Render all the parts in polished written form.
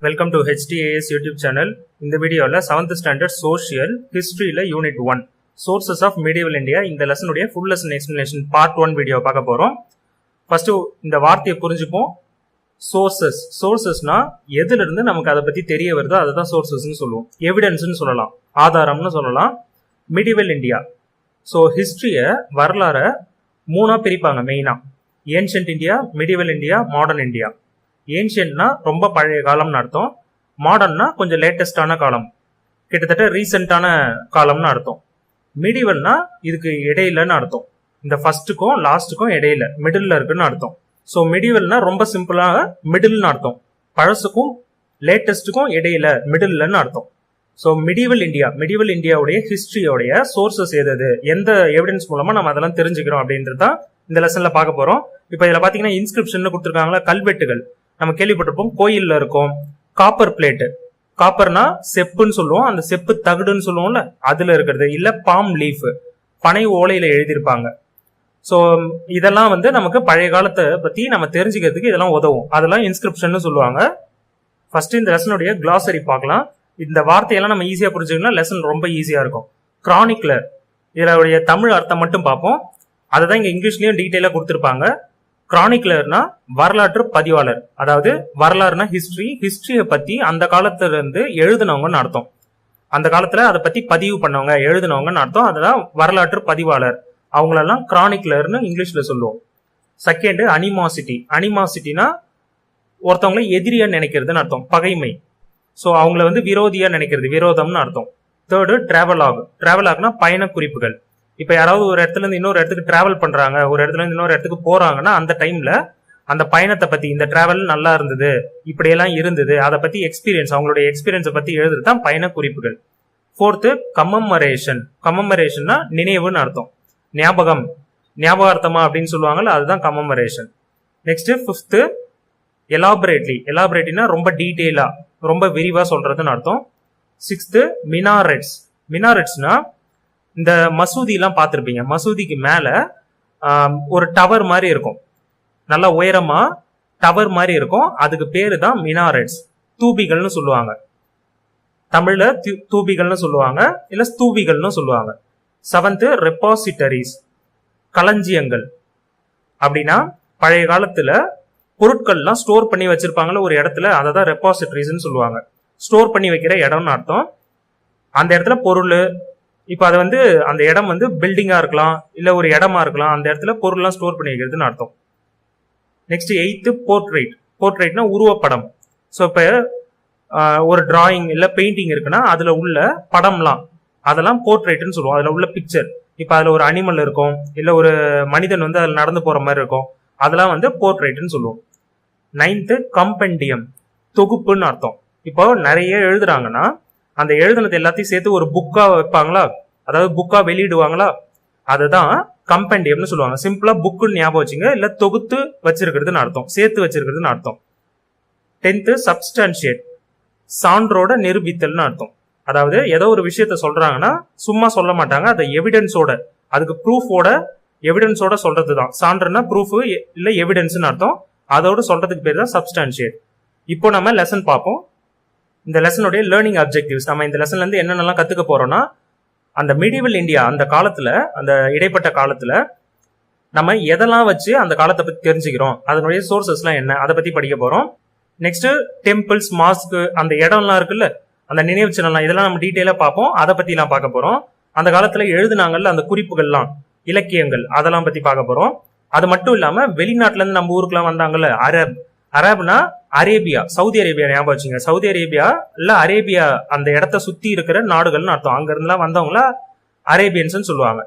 Welcome to HTAS YouTube channel. இந்த வீடியோவில் 7th standard social ஹிஸ்ட்ரியில் unit 1 sources of medieval India இந்த லெசனுடைய full lesson explanation part 1 video பார்க்க போகிறோம். ஃபர்ஸ்ட் இந்த வார்த்தையை புரிஞ்சுப்போம். சோர்சஸ்னா எதுலேருந்து நமக்கு அதை பற்றி தெரிய வருதோ அதை தான் சோர்சஸ்ன்னு சொல்லுவோம். எவிடன்ஸ்ன்னு சொல்லலாம், ஆதாரம்னு சொல்லலாம். மீடியவல் இந்தியா, ஸோ ஹிஸ்ட்ரியை வரலாறை மூணாக பிரிப்பாங்க மெயினாக. Ancient India, medieval India, modern India. ஏன்ஷியன்ட்னா ரொம்ப பழைய காலம்னு அர்த்தம், மாடர்ன்னா கொஞ்சம் லேட்டஸ்டான காலம், கிட்டத்தட்ட ரீசெண்டான காலம்னு அர்த்தம். மீடியவல்னா இதுக்கு இடையிலன்னு அர்த்தம், இந்த ஃபர்ஸ்ட்டுக்கும் லாஸ்ட்டுக்கும் இடையில மிடில் இருக்குன்னு அர்த்தம். ஸோ மீடியவல்னா ரொம்ப சிம்பிளாக மிடில்னு அர்த்தம், பழசுக்கும் லேட்டஸ்ட்டுக்கும் இடையில மிடில்லன்னு அர்த்தம். ஸோ மீடியவல் இந்தியாவுடைய ஹிஸ்டரியோடைய சோர்சஸ் எது, எந்த எவிடன்ஸ் மூலமா நம்ம அதெல்லாம் தெரிஞ்சுக்கிறோம் அப்படின்றது தான் இந்த லெசன்ல பார்க்க போறோம். இப்போ இதில் பார்த்தீங்கன்னா இன்ஸ்கிரிப்ஷன் கொடுத்துருக்காங்களா, கல்வெட்டுகள் நம்ம கேள்விப்பட்டிருப்போம், கோயில்ல இருக்கும். காப்பர் பிளேட்டு, காப்பர்னா செப்புன்னு சொல்லுவோம், அந்த செப்பு தகுடுன்னு சொல்லுவோம்ல, அதுல இருக்கிறது. இல்ல பாம் லீஃப், பனை ஓலையில எழுதியிருப்பாங்க. ஸோ இதெல்லாம் நமக்கு பழைய காலத்தை பத்தி நம்ம தெரிஞ்சுக்கிறதுக்கு இதெல்லாம் உதவும், அதெல்லாம் இன்ஸ்கிரிப்ஷன் சொல்லுவாங்க. ஃபர்ஸ்ட் இந்த லெசனுடைய கிளாசரி பார்க்கலாம். இந்த வார்த்தையெல்லாம் நம்ம ஈஸியா புரிஞ்சுக்கலாம், லெசன் ரொம்ப ஈஸியா இருக்கும். கிரானிக்லர், இதோடைய தமிழ் அர்த்தம் மட்டும் பார்ப்போம், அதுதான் இங்க இங்கிலீஷ்லயும் டீட்டெயிலா கொடுத்துருப்பாங்க. கிரானிக்லர்னா வரலாற்று பதிவாளர், அதாவது வரலாறுனா ஹிஸ்டரியை பத்தி அந்த காலத்துல இருந்து எழுதினவங்கன்னு அர்த்தம். அந்த காலத்துல அதை பத்தி பதிவு பண்ணவங்க, எழுதினவங்கன்னு அர்த்தம். அதுதான் வரலாற்று பதிவாளர், அவங்களெல்லாம் கிரானிக்லர்னு இங்கிலீஷ்ல சொல்லுவோம். செகண்ட் அனிமாசிட்டினா ஒருத்தவங்களை எதிரியா நினைக்கிறதுன்னு அர்த்தம், பகைமை. ஸோ அவங்கள விரோதியா நினைக்கிறது, விரோதம்னு அர்த்தம். தேர்டு டிராவலாக்னா பயண குறிப்புகள். இப்ப யாராவது ஒரு இடத்துல இருந்து இன்னொரு இடத்துக்கு டிராவல் பண்றாங்க, ஒரு இடத்துல இருந்து இன்னொரு இடத்துக்கு போறாங்கன்னா அந்த டைம்ல அந்த பயணத்தை பத்தி, இந்த டிராவல் நல்லா இருந்தது, இப்படியெல்லாம் இருந்தது, அதை பத்தி எக்ஸ்பீரியன்ஸ், அவங்களுடைய எக்ஸ்பீரியன்ஸை பத்தி எழுதுறது தான் பயண குறிப்புகள். ஃபோர்த்து கமமரேஷன்னா நினைவுன்னு அர்த்தம், ஞாபகார்த்தமா அப்படின்னு சொல்லுவாங்கல்ல, அதுதான் கமமரேஷன். நெக்ஸ்ட் ஃபிஃப்த்து எலாபரேட்லினா ரொம்ப டீட்டெயிலா, ரொம்ப விரிவா சொல்றதுன்னு அர்த்தம். சிக்ஸ்த்து மினாரெட்ஸ்னா இந்த மசூதி எல்லாம் பார்த்துருப்பீங்க, மசூதிக்கு மேல ஒரு டவர் மாதிரி இருக்கும், நல்லா உயரமா டவர் மாதிரி இருக்கும், அதுக்கு பேரு தான் மினாரெட்ஸ். தூபிகள்னு சொல்லுவாங்க, தமிழ்ல தூபிகள்னு சொல்லுவாங்க, இல்ல ஸ்தூபிகள்னு சொல்லுவாங்க. செவன்த் ரெபாசிட்டரிஸ், களஞ்சியங்கள். அப்படின்னா பழைய காலத்துல பொருட்கள்லாம் ஸ்டோர் பண்ணி வச்சிருப்பாங்கல்ல ஒரு இடத்துல, அதை தான் ரெபாசிட்டரிஸ்ன்னு சொல்லுவாங்க. ஸ்டோர் பண்ணி வைக்கிற இடம்னு அர்த்தம். அந்த இடத்துல பொருள், இப்போ அதை அந்த இடம் பில்டிங்கா இருக்கலாம், இல்ல ஒரு இடமா இருக்கலாம், அந்த இடத்துல பொருள்லாம் ஸ்டோர் பண்ணி வைக்கிறதுன்னு அர்த்தம். நெக்ஸ்ட் எய்த்து போர்ட்ரேட்னா உருவப்படம். ஸோ இப்போ ஒரு டிராயிங் இல்ல பெயிண்டிங் இருக்குன்னா அதுல உள்ள படம்லாம், அதெல்லாம் போர்ட்ரேட்னு சொல்லுவோம், அதுல உள்ள பிக்சர். இப்போ அதுல ஒரு அனிமல் இருக்கும், இல்ல ஒரு மனிதன் அதுல நடந்து போற மாதிரி இருக்கும், அதெல்லாம் போர்ட்ரேட்னு சொல்லுவோம். நைன்த்து கம்பெண்டியம், தொகுப்புன்னு அர்த்தம். இப்போ நிறைய எழுதுறாங்கன்னா அந்த எழுதுனது எல்லாத்தையும் சேர்த்து ஒரு புக்கா வைப்பாங்களா, அதாவது புக்கா வெளியிடுவாங்களா, அதுதான் கம்பெண்டியம்னு சொல்லுவாங்க. சிம்பிளா புக்குன்னு ஞாபகம் வச்சுங்க, இல்ல தொகுத்து வச்சிருக்கிறதுன்னு அர்த்தம், சேர்த்து வச்சிருக்கிறதுன்னு அர்த்தம். டென்த்து சப்ஸ்டான்ஷியேட், சான்றோட நிரூபித்தல்னு அர்த்தம். அதாவது ஏதோ ஒரு விஷயத்த சொல்றாங்கன்னா சும்மா சொல்ல மாட்டாங்க, அதை எவிடன்ஸோட, அதுக்கு ப்ரூஃபோட எவிடன்ஸோட சொல்றதுதான் சான்றுனா, ப்ரூஃப் இல்ல எவிடன்ஸ்னு அர்த்தம், அதோட சொல்றதுக்கு பேர் தான் சப்ஸ்டான்ஷியேட். இப்போ நம்ம லெசன் பார்ப்போம். இந்த லெசனுடைய லேர்னிங் அப்ஜெக்டிவ்ஸ், நம்ம இந்த லெசன்ல இருந்து என்னென்னலாம் கத்துக்க போறோம்னா, அந்த மீடியவல் இந்தியா அந்த காலத்துல, அந்த இடைப்பட்ட காலத்துல நம்ம எதெல்லாம் வச்சு அந்த காலத்தை பத்தி தெரிஞ்சுக்கிறோம், அதனுடைய சோர்சஸ்லாம் என்ன, அதை பத்தி படிக்க போறோம். நெக்ஸ்ட் டெம்பிள்ஸ், மாஸ்க், அந்த இடம்லாம் இருக்குல்ல, அந்த நினைவு சின்னம்லாம், இதெல்லாம் நம்ம டீட்டெயிலா பார்ப்போம், அதை பத்தி எல்லாம் பார்க்க போறோம். அந்த காலத்துல எழுதுனாங்கல்ல அந்த குறிப்புகள்லாம், இலக்கியங்கள், அதெல்லாம் பத்தி பார்க்க போறோம். அது மட்டும் இல்லாம வெளிநாட்டுல இருந்து நம்ம ஊருக்குலாம் வந்தாங்கல்ல, அரேப்னா அரேபியா, சவுதி அரேபியா ஞாபகம் வச்சுங்க. சவுதி அரேபியா இல்ல அரேபியா, அந்த இடத்த சுத்தி இருக்கிற நாடுகள்னு அர்த்தம். அங்க இருந்துலாம் வந்தவங்கள அரேபியன்ஸ் சொல்லுவாங்க.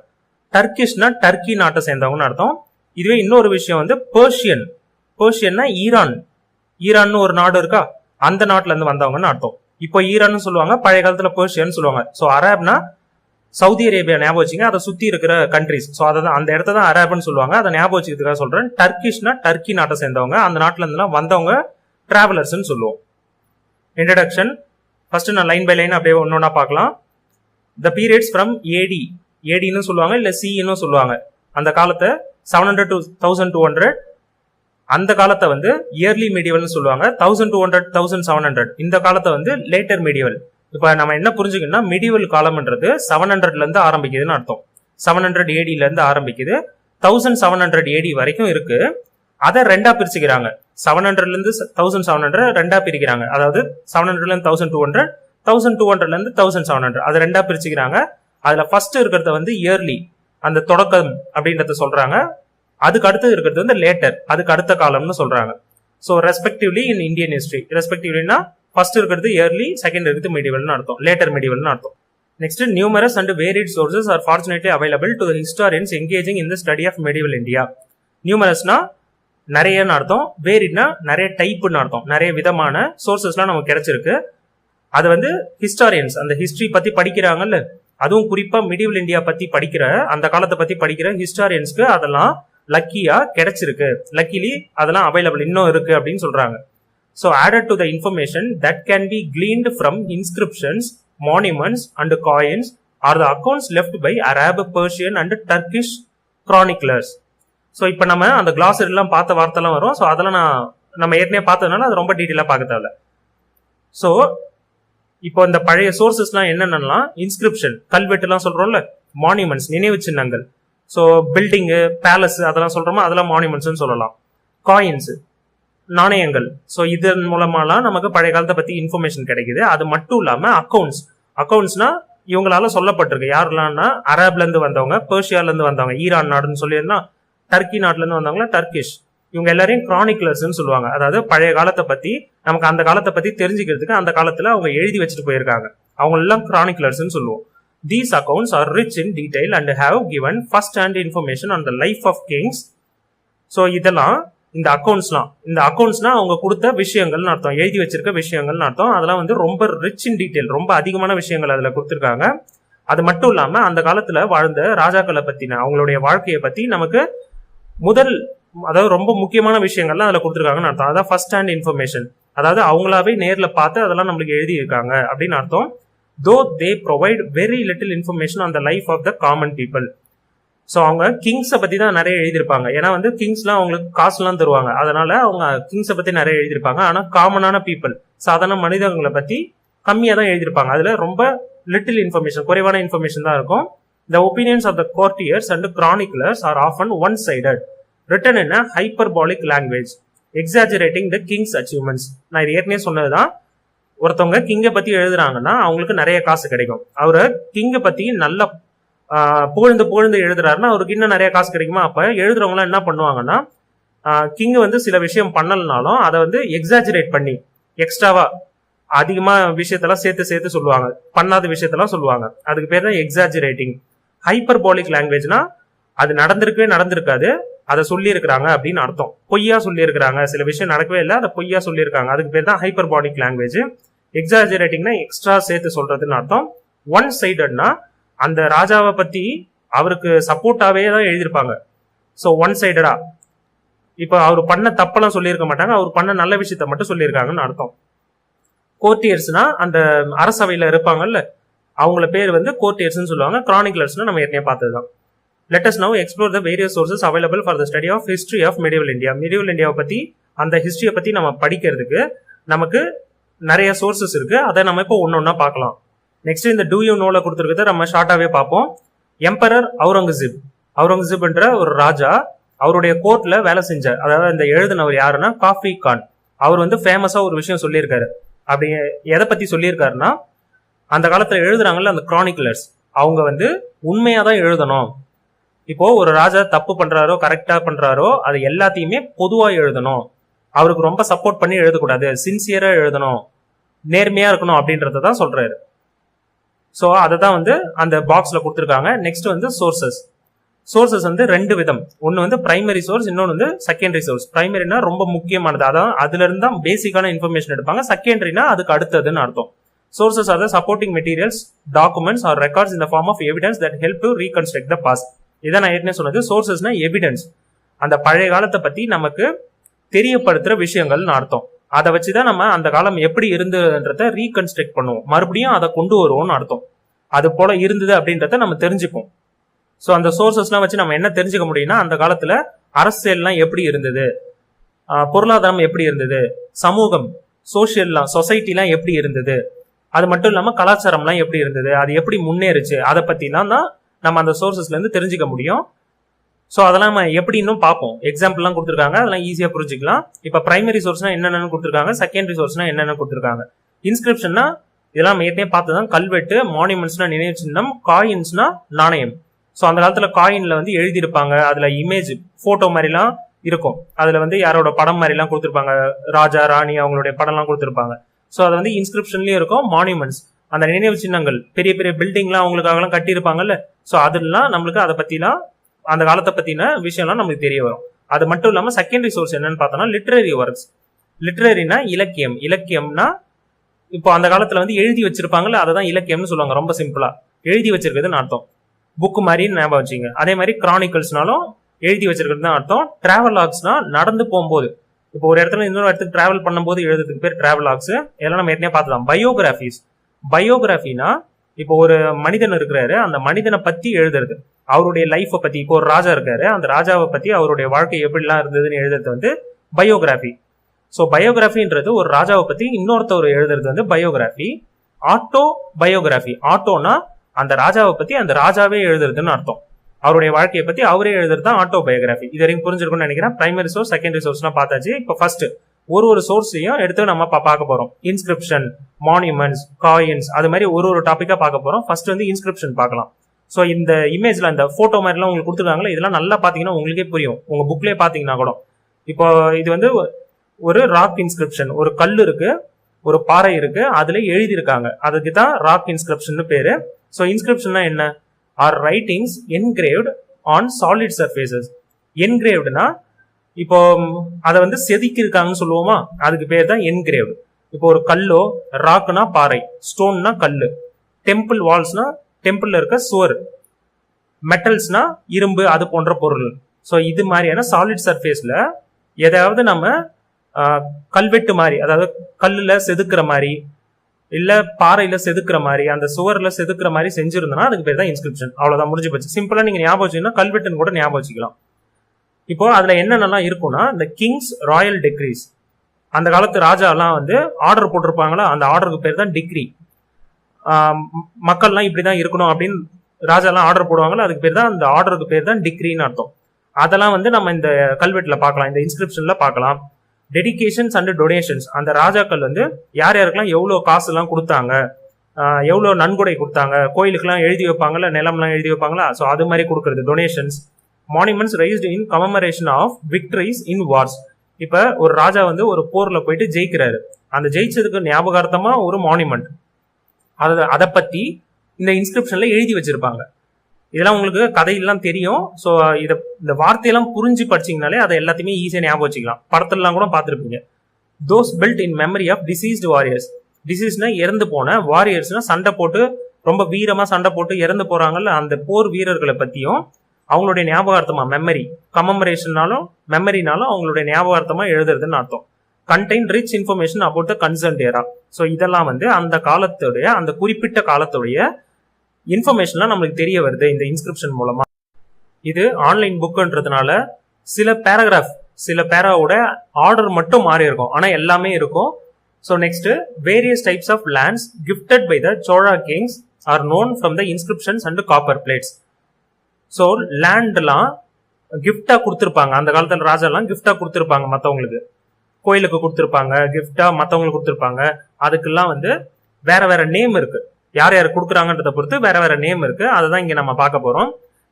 டர்க்கிஷ்னா டர்க்கி நாட்டை சேர்ந்தவங்கன்னு அர்த்தம். இதுவே இன்னொரு விஷயம் பெர்ஷியன்னா ஈரான்னு ஒரு நாடு இருக்கா, அந்த நாட்டுல இருந்து வந்தவங்கன்னு அர்த்தம். இப்போ ஈரான்னு சொல்லுவாங்க, பழைய காலத்துல பெர்ஷியன்னு சொல்லுவாங்க. ஸோ அரேப்னா சவுதி அரேபியா ஞாபகம் வச்சுங்க, அதை சுத்தி இருக்கிற கண்ட்ரிஸ். ஸோ அதை அந்த இடத்த தான் அரேப்னு சொல்லுவாங்க, அதை ஞாபகம் வச்சுக்கிறதுக்காக சொல்றேன். டர்க்கிஷ்னா டர்க்கி நாட்டை சேர்ந்தவங்க, அந்த நாட்டுல இருந்துலாம் வந்தவங்க டிராவலர்ஸ்ன்னு சொல்லுவோம். இன்ட்ரடக்ஷன், ஃபர்ஸ்ட் நான் லைன் பை லைன் அப்படியே ஒன்னொன்னா பார்க்கலாம். த பீரியட்ஸ் ஃப்ரம் ஏடின்னு சொல்லுவாங்க, இல்ல சின்னு சொல்லுவாங்க. அந்த காலத்தை 700 to 1200 அந்த காலத்தை வந்து இயர்லி மீடியவல்னு சொல்லுவாங்க. 1200 1700 இந்த காலத்தை வந்து லேட்டர் மீடியவல். இப்ப நம்ம என்ன புரிஞ்சுக்கணும்னா மிடிவல் காலம்ன்றது 700ல இருந்து ஆரம்பிக்குதுன்னு அர்த்தம். 700 ADல இருந்து ஆரம்பிக்குது, 1700 AD வரைக்கும் இருக்கு. அதை ரெண்டா பிரிச்சுக்கிறாங்க. 700ல இருந்து 1700 ரெண்டா பிரிக்கிறாங்க. அதாவது 700ல இருந்து 1200, 1200ல இருந்து 1700 அதை ரெண்டா பிரிச்சுக்கிறாங்க. அதுல ஃபர்ஸ்ட் இருக்கிறத வந்து இயர்லி, அந்த தொடக்கம் அப்படின்றத சொல்றாங்க. அதுக்கு அடுத்து இருக்கிறது வந்து லேட்டர், அதுக்கு அடுத்த காலம்னு சொல்றாங்க. So respectively in Indian history, ரெஸ்பெக்டிவ்லினா ஃபர்ஸ்ட் இருக்கிறது இயர்லி, செகண்ட் இருக்கிறது மீடியவல்னு அர்த்தம், லேட்டர் மீடியவல்னு அர்த்தம். Next, numerous and varied sources are fortunately available to historians engaging in the study of medieval India. நியூமரஸ்னா நிறையன்னு அர்த்தம், வேரிட்னா நிறைய டைப்னு அர்த்தம். நிறைய விதமான சோர்சஸ்லாம் நமக்கு கிடைச்சிருக்கு. அது வந்து ஹிஸ்டாரியன்ஸ் அந்த ஹிஸ்டரி பத்தி படிக்கிறாங்கல்ல, அதுவும் குறிப்பா மிடிவல் இந்தியா பத்தி படிக்கிற, அந்த காலத்தை பத்தி படிக்கிற ஹிஸ்டாரியன்ஸ்க்கு அதெல்லாம் லக்கியா கிடைச்சிருக்கு. லக்கிலி அதெல்லாம் அவைலபிள் இன்னும் இருக்கு அப்படின்னு சொல்றாங்க. So added to the information that can be gleaned from inscriptions, monuments and coins are the accounts left by Arab, Persian and Turkish chroniclers. So இப்போ நம்ம அந்த கிளாஸரிலாம் பார்த்த வார்த்தைலாம் வரும். ஸோ அதெல்லாம் நம்ம ஏற்கனவே பார்த்ததுனால அது ரொம்ப டீட்டெயிலாக பார்க்க தேவை. ஸோ இப்போ இந்த பழைய சோர்சஸ்லாம் என்னென்னலாம், இன்ஸ்கிரிப்ஷன் கல்வெட்டுலாம் சொல்றோம்ல, மானுமெண்ட்ஸ் நினைவு சின்னங்கள், ஸோ பில்டிங்கு, பேலஸ் அதெல்லாம் சொல்றோமா, அதெல்லாம் மானுமெண்ட்ஸ்னு சொல்லலாம். காயின்ஸ் நாணயங்கள், ஸோ இதன் மூலமாலாம் நமக்கு பழைய காலத்தை பத்தி இன்ஃபர்மேஷன் கிடைக்குது. அது மட்டும் இல்லாம அக்கௌண்ட்ஸ், அக்கௌண்ட்ஸ்னா இவங்களால சொல்லப்பட்டிருக்கு. யாரெல்லாம்னா அரேப்ல இருந்து வந்தவங்க, பெர்ஷியால இருந்து வந்தவங்க, ஈரான் நாடுன்னு சொல்லியிருந்தா டர்க்கி நாட்டுல இருந்து வந்தவங்களா டர்கிஷ், இவங்க எல்லாரையும் கிரானிக்லர்ஸ் சொல்லுவாங்க. அதாவது பழைய காலத்தை பத்தி நமக்கு அந்த காலத்தை பத்தி தெரிஞ்சுக்கிறதுக்கு அந்த காலத்துல அவங்க எழுதி வச்சுட்டு போயிருக்காங்க, அவங்க எல்லாம் கிரானிக்லர்ஸ் சொல்லுவோம். These accounts are rich in detail and have given first-hand information on the life of kings. So இதெல்லாம் இந்த அக்கௌண்ட்ஸ்னா அவங்க கொடுத்த விஷயங்கள்னு அர்த்தம், எழுதி வச்சிருக்க விஷயங்கள்னு அர்த்தம். அதெல்லாம் வந்து ரொம்ப ரிச் இன் டீடைல், ரொம்ப அதிகமான விஷயங்கள் அதுல கொடுத்துருக்காங்க. அது மட்டும் இல்லாம அந்த காலத்துல வாழ்ந்த ராஜாக்களை பத்தின அவங்களுடைய வாழ்க்கையை பத்தி நமக்கு அதாவது ரொம்ப முக்கியமான விஷயங்கள்லாம் அதுல கொடுத்துருக்காங்கன்னு அர்த்தம். அதான் ஃபர்ஸ்ட் ஹேண்ட் இன்ஃபர்மேஷன், அதாவது அவங்களாவே நேர்ல பார்த்து அதெல்லாம் நம்மளுக்கு எழுதி இருக்காங்க அப்படின்னு அர்த்தம். Though they provide very little information on the life of the common people. So அவங்க கிங்ஸை பத்தி தான் நிறைய எழுதியிருப்பாங்க. ஏன்னா வந்து கிங்ஸ்லாம் அவங்களுக்கு காசுலாம் தருவாங்க, அதனால அவங்க கிங்ஸை பத்தி நிறைய எழுதியிருப்பாங்க. ஆனா காமனான பீப்புள், சாதாரண மனிதர்களை பத்தி கம்மியா தான் எழுதியிருப்பாங்க. அதுல ரொம்ப லிட்டில் இன்ஃபர்மேஷன், குறைவான இன்ஃபர்மேஷன் தான் இருக்கும். The opinions of the courtiers and chroniclers are often one-sided, written in a hyperbolic language, exaggerating the king's achievements. நான் இது ஏற்கனவே சொன்னதுதான், ஒருத்தவங்க கிங்கை பத்தி எழுதுறாங்கன்னா அவங்களுக்கு நிறைய காசு கிடைக்கும். அவரு கிங்கை பத்தி நல்லா புகழ்ந்து எழுதுறாருன்னா அவருக்கு இன்னும் நிறைய காசு கிடைக்குமா? அப்ப எழுதுறவங்க எல்லாம் என்ன பண்ணுவாங்கன்னா, கிங் வந்து சில விஷயம் பண்ணலனாலும் அதை வந்து எக்ஸாஜரேட் பண்ணி எக்ஸ்ட்ராவா அதிகமா விஷயத்தெல்லாம் சேர்த்து சொல்லுவாங்க, பண்ணாத விஷயத்தெல்லாம் சொல்லுவாங்க. அதுக்கு பேர் தான் எக்ஸாஜரேட்டிங். ஹைப்பர்போலிக் லாங்குவேஜ்னா அது நடந்திருக்காது, அதை சொல்லி இருக்கிறாங்க அப்படின்னு அர்த்தம். பொய்யா சொல்லி இருக்கிறாங்க, சில விஷயம் நடக்கவே இல்லை, அதை பொய்யா சொல்லியிருக்காங்க, அதுக்கு பேர் தான் ஹைப்பர்போலிக் லாங்குவேஜ். எக்ஸாஜரேட்டிங்னா எக்ஸ்ட்ரா சேர்த்து சொல்றதுன்னு அர்த்தம். ஒன் சைடட்னா அந்த ராஜாவை பத்தி அவருக்கு சப்போர்ட்டாவே தான் எழுதியிருப்பாங்க. ஸோ ஒன் சைடடா, இப்போ அவர் பண்ண தப்பெல்லாம் சொல்லியிருக்க மாட்டாங்க, அவர் பண்ண நல்ல விஷயத்த மட்டும் சொல்லியிருக்காங்கன்னு அர்த்தம். கோர்ட்டியர்ஸ்னா அந்த அரசவையில இருப்பாங்கல்ல, அவங்கள பேர் வந்து கோர்ட்டியர்ஸ்னு சொல்லுவாங்க. கிரானிக்லர்ஸ்னா நம்ம ஏற்கனவே பார்த்ததுதான். Let us now explore the various sources available for the study of history of medieval India. medieval India பத்தி, அந்த ஹிஸ்டரியை பத்தி நம்ம படிக்கிறதுக்கு நமக்கு நிறைய சோர்சஸ் இருக்கு. அதை நம்ம இப்போ ஒன்னொன்னா பார்க்கலாம். நெக்ஸ்ட் இந்த டூ யூ நோல கொடுத்துருக்கிறத நம்ம ஷார்ட்டாவே பார்ப்போம். எம்பரர் அவுரங்கசீப்ன்ற ஒரு ராஜா, அவருடைய கோர்ட்ல வேலை செஞ்சார். அதாவது இந்த எழுதினவர் யாருன்னா காஃபி கான். அவர் வந்து ஃபேமஸா ஒரு விஷயம் சொல்லியிருக்காரு. அப்படி எதை பத்தி சொல்லியிருக்காருன்னா, அந்த காலத்துல எழுதுறாங்கல்ல அந்த கிரானிக்லர்ஸ், அவங்க வந்து உண்மையா தான் எழுதணும். இப்போ ஒரு ராஜா தப்பு பண்றாரோ கரெக்டா பண்றாரோ அது எல்லாத்தையுமே பொதுவா எழுதணும், அவருக்கு ரொம்ப சப்போர்ட் பண்ணி எழுதக்கூடாது, சின்சியரா எழுதணும், நேர்மையா இருக்கணும் அப்படின்றதான் சொல்றாரு. ஸோ அதை தான் வந்து அந்த பாக்ஸ்ல கொடுத்துருக்காங்க. நெக்ஸ்ட் வந்து சோர்சஸ் வந்து ரெண்டு விதம், ஒன்னு வந்து பிரைமரி சோர்ஸ், இன்னொன்று வந்து செகண்டரி சோர்ஸ். பிரைமரினா ரொம்ப முக்கியமானது, அதான் அதுல இருந்து தான் பேசிக்கான இன்ஃபர்மேஷன் எடுப்பாங்க. செகண்டரினா அதுக்கு அடுத்ததுன்னு அர்த்தம். Sources are the supporting materials, documents or records in the form of evidence that help to reconstruct the past. இதை நான் ஏற்கனவே சொன்னது. சோர்சஸ்னா எவிடன்ஸ், அந்த பழைய காலத்தை பத்தி நமக்கு தெரியப்படுத்துற விஷயங்கள்னு அர்த்தம். அதை வச்சுதான் நம்ம அந்த காலம் எப்படி இருந்ததுன்றத ரீகன்ஸ்ட்ரக்ட் பண்ணுவோம், மறுபடியும் அதை கொண்டு வருவோம்னு அர்த்தம். அது போல இருந்தது அப்படின்றத நம்ம தெரிஞ்சுப்போம். ஸோ அந்த சோர்சஸ்லாம் வச்சு நம்ம என்ன தெரிஞ்சுக்க முடியும்னா, அந்த காலத்துல அரசியல்லாம் எப்படி இருந்தது, பொருளாதாரம் எப்படி இருந்தது, சமூகம் சோசியல்லாம் சொசைட்டிலாம் எப்படி இருந்தது, அது மட்டும் இல்லாம கலாச்சாரம்லாம் எப்படி இருந்தது, அது எப்படி முன்னேறுச்சு, அதை பத்திலாம் தான் நம்ம அந்த சோர்சஸ்ல இருந்து தெரிஞ்சுக்க முடியும். ஸோ அதெல்லாம் நம்ம எப்படி இன்னும் பார்ப்போம். எக்ஸாம்பிள்லாம் கொடுத்துருக்காங்க, அதெல்லாம் ஈஸியாக புரிஞ்சுக்கலாம். இப்போ பிரைமரி சோர்ஸ்னா என்னென்னு கொடுத்துருக்காங்க, செகண்டரி சோர்ஸ்னா என்னென்ன கொடுத்துருக்காங்க. இன்ஸ்கிரிப்ஷன்னா இதெல்லாம் ஏற்கனவே பார்த்துதான். கல்வெட்டு, மானுமெண்ட்ஸ்னா நினைவு சின்னம், காயின்ஸ்னா நாணயம். ஸோ அந்த காலத்துல காயின்ல வந்து எழுதியிருப்பாங்க, அதுல இமேஜ் போட்டோ மாதிரிலாம் இருக்கும், அதுல வந்து யாரோட படம் மாதிரிலாம் கொடுத்துருப்பாங்க, ராஜா ராணி அவங்களுடைய படம்லாம் கொடுத்துருப்பாங்க. ஸோ அது வந்து இன்ஸ்கிரிப்ஷன்லயும் இருக்கும். மானுமெண்ட்ஸ் அந்த நினைவு சின்னங்கள், பெரிய பெரிய பில்டிங்லாம் அவங்களுக்காகலாம் கட்டியிருப்பாங்கல்ல, ஸோ அதெல்லாம் நம்மளுக்கு அதை பத்திலாம் அந்த காலத்தை பத்தின விஷயம்லாம் நமக்கு தெரிய வரும். அது மட்டும் இல்லாம செகண்டரி சோர்ஸ் என்னன்னு பார்த்தோம்னா லிட்ரரி ஒர்க்ஸ். லிட்ரரினா இலக்கியம். இலக்கியம்னா இப்போ அந்த காலத்துல வந்து எழுதி வச்சிருப்பாங்கல்ல, அதை தான் இலக்கியம்னு சொல்லுவாங்க. ரொம்ப சிம்பிளா எழுதி வச்சிருக்கிறதுன்னு அர்த்தம். புக்கு மாதிரி ஞாபகம் வச்சுங்க. அதே மாதிரி கிரானிக்கல்ஸ்னாலும் எழுதி வச்சிருக்கிறது தான் அர்த்தம். டிராவல் லாக்ஸ்னா நடந்து போகும்போது, இப்போ ஒரு இடத்துல இன்னொரு இடத்துக்கு டிராவல் பண்ணும்போது எழுதுறதுக்கு பேர் டிராவல் லாக்ஸ். இதெல்லாம் நம்ம ஏற்கனவே பார்த்துக்கலாம். பயோகிராஃபிஸ். பயோகிராஃபினா இப்போ ஒரு மனிதன் இருக்கிறாரு, அந்த மனிதனை பத்தி எழுதுறது, அவருடைய லைஃப்பை பத்தி. இப்போ ஒரு ராஜா இருக்காரு, அந்த ராஜாவை பத்தி அவருடைய வாழ்க்கை எப்படிலாம் இருந்ததுன்னு எழுதுறது வந்து பயோகிராஃபி. ஸோ பயோகிராஃபின்றது ஒரு ராஜாவை பத்தி இன்னொருத்தவர் எழுதுறது வந்து பயோகிராஃபி. Auto biography. ஆட்டோனா அந்த ராஜாவை பத்தி அந்த ராஜாவே எழுதுறதுன்னு அர்த்தம். அவருடைய வாழ்க்கையை பத்தி அவரே எழுதுறது தான் ஆட்டோ பயோகிராஃபி. இது வரைக்கும் புரிஞ்சிருக்கும்னு நினைக்கிறேன். பிரைமரி சோர்ஸ், செகண்டரி சோர்ஸ்னா பார்த்தாச்சு. இப்போ ஃபர்ஸ்ட் ஒரு சோர்ஸையும் எடுத்து நம்ம பார்க்க போறோம். இன்ஸ்கிரிப்ஷன், மானுமெண்ட்ஸ், காயின்ஸ், அது மாதிரி ஒரு டாபிக்கா பார்க்க போறோம். ஃபர்ஸ்ட் வந்து இன்ஸ்கிரிப்ஷன் பார்க்கலாம். ஸோ இந்த இமேஜ்ல அந்த போட்டோ மாதிரிலாம் உங்களுக்கு கொடுத்துருக்காங்களா, இதெல்லாம் நல்லா பாத்தீங்கன்னா உங்களுக்கே புரியும். உங்க புக்லேயே பாத்தீங்கன்னா கூட. இப்போ இது வந்து ஒரு ராக் இன்ஸ்கிரிப்ஷன். ஒரு கல் இருக்கு, ஒரு பாறை இருக்கு, அதுல எழுதியிருக்காங்க. அதுக்கு தான் ராக் இன்ஸ்கிரிப்ஷன் பேரு. ஸோ இன்ஸ்கிரிப்ஷன்னா என்ன? Are writings engraved on solid surfaces. என்கிரேவ்டுனா இப்போ அதை வந்து செதுக்கி இருக்காங்கன்னு சொல்லுவோமா, அதுக்கு பேர் தான் என்கிரேவ்டு. இப்போ ஒரு கல்லோ, ராக்னா பாறை, ஸ்டோன்னா கல்லு, டெம்பிள் வால்ஸ்னா டெம்பிள்ல இருக்க சுவர், மெட்டல்ஸ்னா இரும்பு, அது போன்ற பொருள். ஸோ இது மாதிரியான சாலிட் சர்ஃபேஸ்ல ஏதாவது நம்ம கல்வெட்டு மாதிரி, அதாவது கல்லுல செதுக்குற மாதிரி இல்ல பாறையில செதுக்குற மாதிரி, அந்த சுவர்ல செதுக்குற மாதிரி செஞ்சிருந்தோம்னா அதுக்கு பேர் தான் இன்ஸ்கிரிப்ஷன். அவ்வளவுதான், முடிஞ்சு போச்சு. சிம்பிளா நீங்க ஞாபகம் வச்சீங்கன்னா கல்வெட்டுன்னு கூட ஞாபகம் வச்சுக்கலாம். இப்போ அதுல என்னென்னலாம் இருக்கும்னா, இந்த கிங்ஸ் ராயல் டிக்ரீஸ். அந்த காலத்து ராஜா எல்லாம் வந்து ஆர்டர் போட்டிருப்பாங்களா, அந்த ஆர்டருக்கு பேர் தான் டிக்ரி. மக்கள்லாம் இப்படிதான் இருக்கணும் அப்படின்னு ராஜா எல்லாம் ஆர்டர் போடுவாங்களா, அதுக்கு பேர் தான், அந்த ஆர்டருக்கு பேர் தான் டிக்ரின்னு அர்த்தம். அதெல்லாம் வந்து நம்ம இந்த கல்வெட்டுல பார்க்கலாம், இந்த இன்ஸ்கிரிப்ஷன்ல பார்க்கலாம். Dedications and donations. அந்த ராஜாக்கள் வந்து யார் யாருக்கெல்லாம் எவ்வளவு காசு எல்லாம் கொடுத்தாங்க, எவ்வளவு நன்கொடை கொடுத்தாங்க, கோயிலுக்கெல்லாம் எழுதி வைப்பாங்கல்ல, நிலம்லாம் எழுதி வைப்பாங்களா, ஸோ அது மாதிரி கொடுக்கறது donations. Monuments raised in commemoration of victories in wars. இப்ப ஒரு ராஜா வந்து ஒரு போர்ல போயிட்டு ஜெயிக்கிறாரு, அந்த ஜெயிச்சதுக்கு ஞாபகார்த்தமா ஒரு மானுமெண்ட், அதை பத்தி இந்த இன்ஸ்கிரிப்ஷன்ல எழுதி வச்சிருப்பாங்க. இதெல்லாம் உங்களுக்கு கதையெல்லாம் தெரியும். ஸோ இந்த வார்த்தையெல்லாம் புரிஞ்சு படிச்சிங்கனாலே அதை எல்லாத்தையுமே ஈஸியாக ஞாபகம் வச்சுக்கலாம். படத்துலலாம் கூட பார்த்துருப்பீங்க. Those built in memory of deceased warriors. டிசீஸ்னா இறந்து போன, வாரியர்ஸ்னா சண்டை போட்டு ரொம்ப வீரமா சண்டை போட்டு இறந்து போறாங்கல்ல, அந்த போர் வீரர்களை பத்தியும் அவங்களுடைய ஞாபகார்த்தமா, மெமரி, கமெமரேஷனாலும் மெமரினாலும் அவங்களுடைய ஞாபகார்த்தமா எழுதுறதுன்னு அர்த்தம். Contain rich information about the concerned era. So இதெல்லாம் வந்து அந்த காலத்துடைய, அந்த குறிப்பிட்ட காலத்துடைய இன்ஃபர்மேஷன்லாம் நம்மளுக்கு தெரிய வருது இந்த இன்ஸ்கிரிப்ஷன் மூலமா. இது ஆன்லைன் புக்குன்றதுனால சில பேராகிராஃப், சில பேராவோட ஆர்டர் மட்டும் மாறி இருக்கும், ஆனா எல்லாமே இருக்கும். So next, various types of lands gifted by the Chola kings are known from the inscriptions and copper plates. So லேண்ட்லாம் கிஃப்டா கொடுத்துருப்பாங்க. அந்த காலத்துல ராஜாலாம் கிஃப்டா கொடுத்துருப்பாங்க மற்றவங்களுக்கு, கோயிலுக்கு கொடுத்துருப்பாங்க, கிஃப்டா மற்றவங்களுக்கு கொடுத்துருப்பாங்க. அதுக்கெல்லாம் வந்து வேற வேற நேம் இருக்கு, யார் யார் கொடுக்குறாங்கன்றத பொறுத்து வேற வேற நேம் இருக்கு. அதுதான் இங்க நம்ம பார்க்க போறோம்.